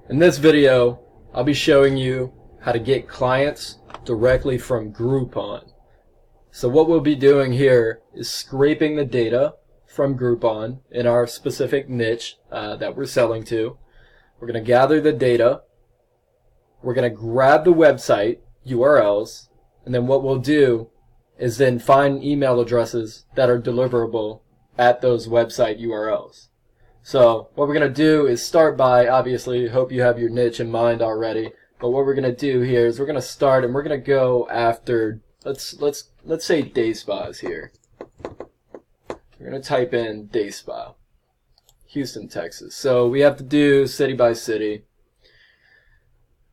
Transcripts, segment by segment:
In this video, I'll be showing you how to get clients directly from Groupon. So what we'll be doing here is scraping the data from Groupon in our specific niche that we're selling to. We're going to gather the data. We're going to grab the website URLs, and then what we'll do is then find email addresses that are deliverable at those website URLs. So what we're going to do is start by, obviously, hope you have your niche in mind already, but what we're going to do here is we're going to start and we're going to go after, let's say day spas here. We're going to type in day spa, Houston, Texas. So we have to do city by city.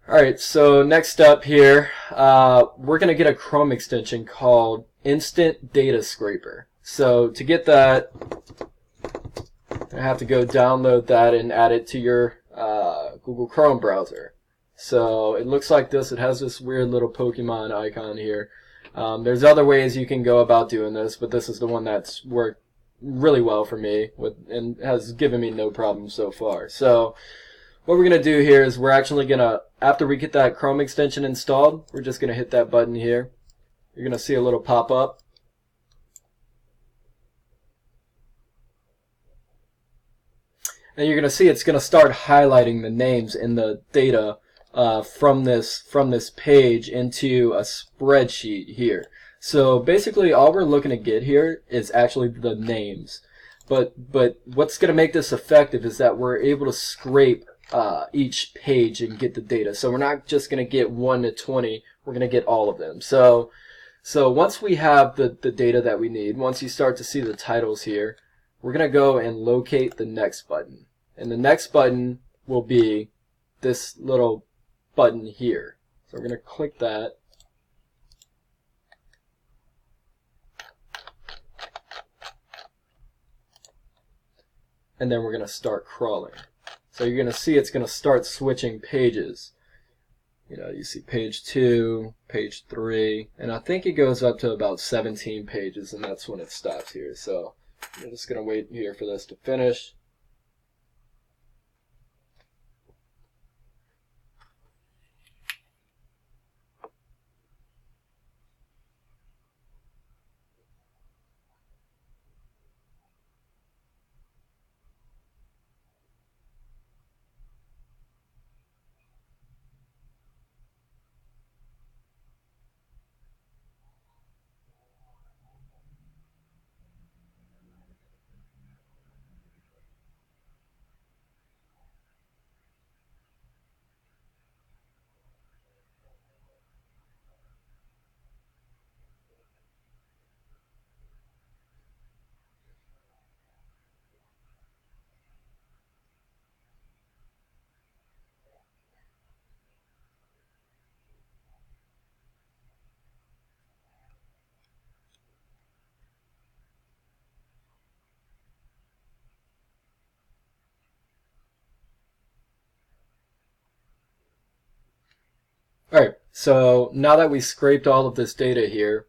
Alright, so next up here, we're going to get a Chrome extension called Instant Data Scraper. So to get that, I have to go download that and add it to your Google Chrome browser. So it looks like this. It has this weird little Pokemon icon here. There's other ways you can go about doing this, but this is the one that's worked really well for me and has given me no problems so far. So what we're going to do here is we're actually going to, after we get that Chrome extension installed, we're just going to hit that button here. You're going to see a little pop-up. And you're going to see it's going to start highlighting the names in the data from this page into a spreadsheet here. So basically all we're looking to get here is actually the names. But what's going to make this effective is that we're able to scrape each page and get the data. So we're not just going to get 1 to 20, we're going to get all of them. So once we have the data that we need, once you start to see the titles here, we're going to go and locate the next button. And the next button will be this little button here. So we're going to click that. And then we're going to start crawling. So you're going to see it's going to start switching pages. You know, you see page 2, page 3, and I think it goes up to about 17 pages, and that's when it stops here. So I'm just going to wait here for this to finish. Alright, so now that we scraped all of this data here,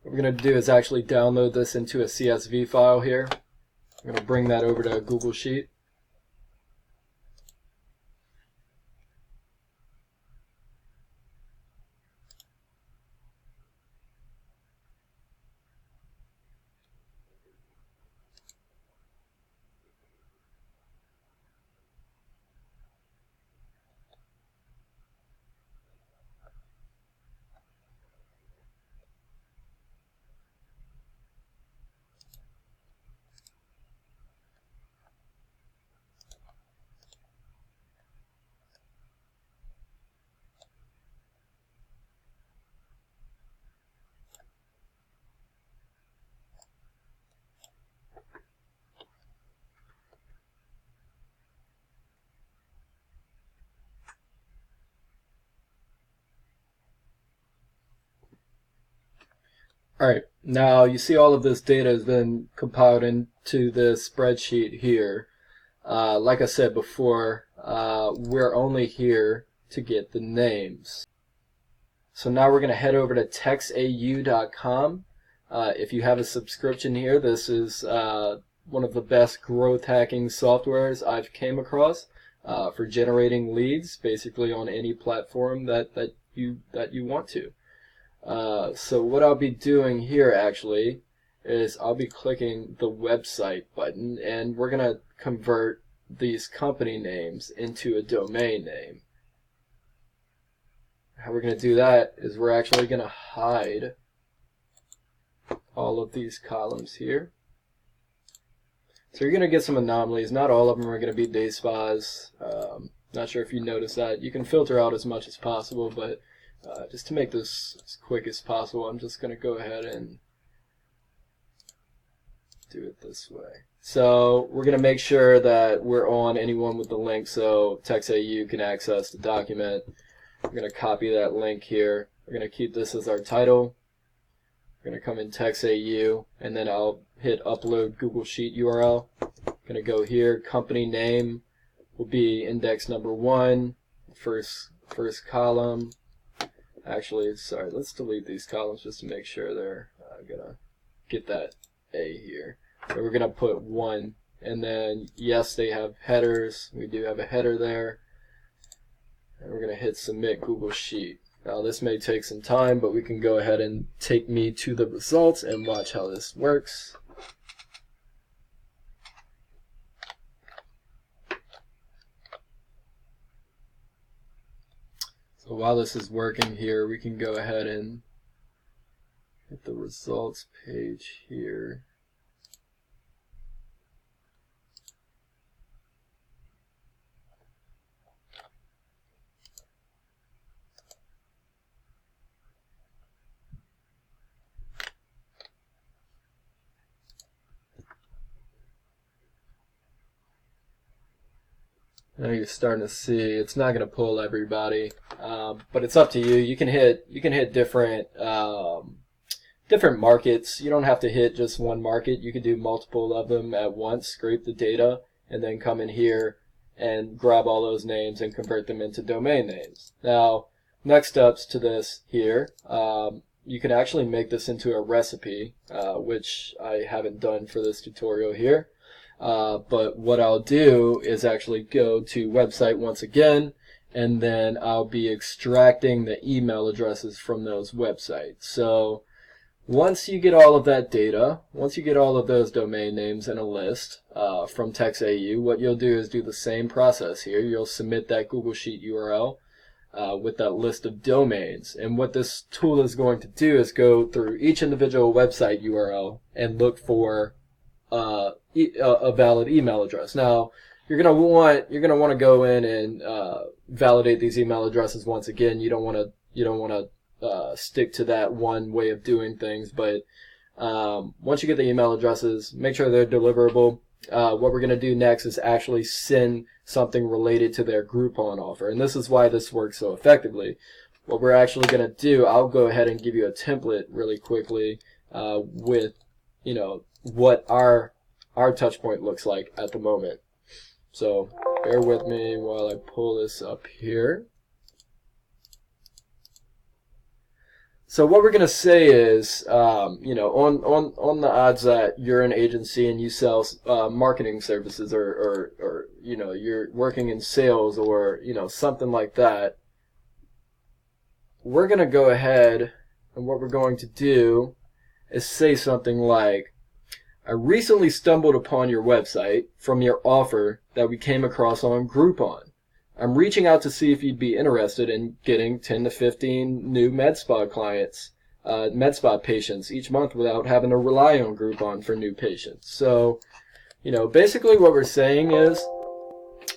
what we're going to do is actually download this into a CSV file here. I'm going to bring that over to a Google Sheet. Alright, now you see all of this data has been compiled into this spreadsheet here. Like I said before, we're only here to get the names. So now we're going to head over to texau.com. If you have a subscription here, this is one of the best growth hacking softwares I've came across. for generating leads, basically on any platform that you want to. So what I'll be doing here actually is I'll be clicking the website button, and we're going to convert these company names into a domain name. How we're going to do that is we're actually going to hide all of these columns here. So you're going to get some anomalies. Not all of them are going to be day spas. Not sure if you noticed that. You can filter out as much as possible, but just to make this as quick as possible, I'm just going to go ahead and do it this way. So we're going to make sure that we're on anyone with the link so TextAU can access the document. We're going to copy that link here. We're going to keep this as our title. We're going to come in TextAU, and then I'll hit upload Google Sheet URL. I'm going to go here. Company name will be index number 1, first column. Actually, sorry, let's delete these columns just to make sure they're going to get that A here. So we're going to put 1, and then yes, they have headers. We do have a header there. And we're going to hit submit Google Sheet. Now this may take some time, but we can go ahead and take me to the results and watch how this works. So while this is working here, we can go ahead and hit the results page here. Now you're starting to see it's not going to pull everybody, but it's up to you. You can hit different different markets. You don't have to hit just one market. You can do multiple of them at once. Scrape the data and then come in here and grab all those names and convert them into domain names. Now, next steps to this here, you can actually make this into a recipe, which I haven't done for this tutorial here. But what I'll do is actually go to website once again, and then I'll be extracting the email addresses from those websites. So once you get all of that data, once you get all of those domain names in a list from TextAU, what you'll do is do the same process here. You'll submit that Google Sheet URL with that list of domains. And what this tool is going to do is go through each individual website URL and look for a valid email address. Now, you're gonna want to go in and validate these email addresses once again. You don't want to stick to that one way of doing things. But once you get the email addresses, make sure they're deliverable. What we're gonna do next is actually send something related to their Groupon offer, and this is why this works so effectively. What we're actually gonna do, I'll go ahead and give you a template really quickly with what our touch point looks like at the moment. So bear with me while I pull this up here. So what we're going to say is, on the odds that you're an agency and you sell marketing services, or you're working in sales, or something like that, we're going to go ahead, and what we're going to do is say something like, I recently stumbled upon your website from your offer that we came across on Groupon. I'm reaching out to see if you'd be interested in getting 10 to 15 new med spa clients, med spa patients each month without having to rely on Groupon for new patients. So, basically what we're saying is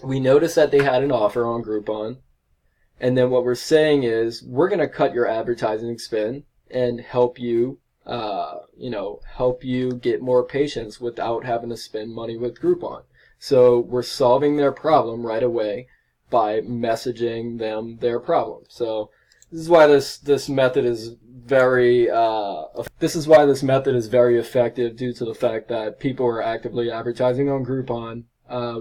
we noticed that they had an offer on Groupon, and then what we're saying is we're going to cut your advertising spend and help you get more patients without having to spend money with Groupon. So we're solving their problem right away by messaging them their problem. So this is why this method is very effective, due to the fact that people are actively advertising on Groupon,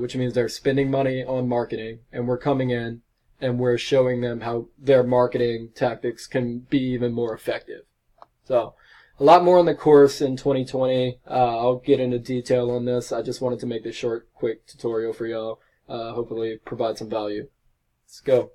which means they're spending money on marketing, and we're coming in and we're showing them how their marketing tactics can be even more effective. So a lot more on the course in 2020. I'll get into detail on this. I just wanted to make this short, quick tutorial for y'all. hopefully provide some value. Let's go.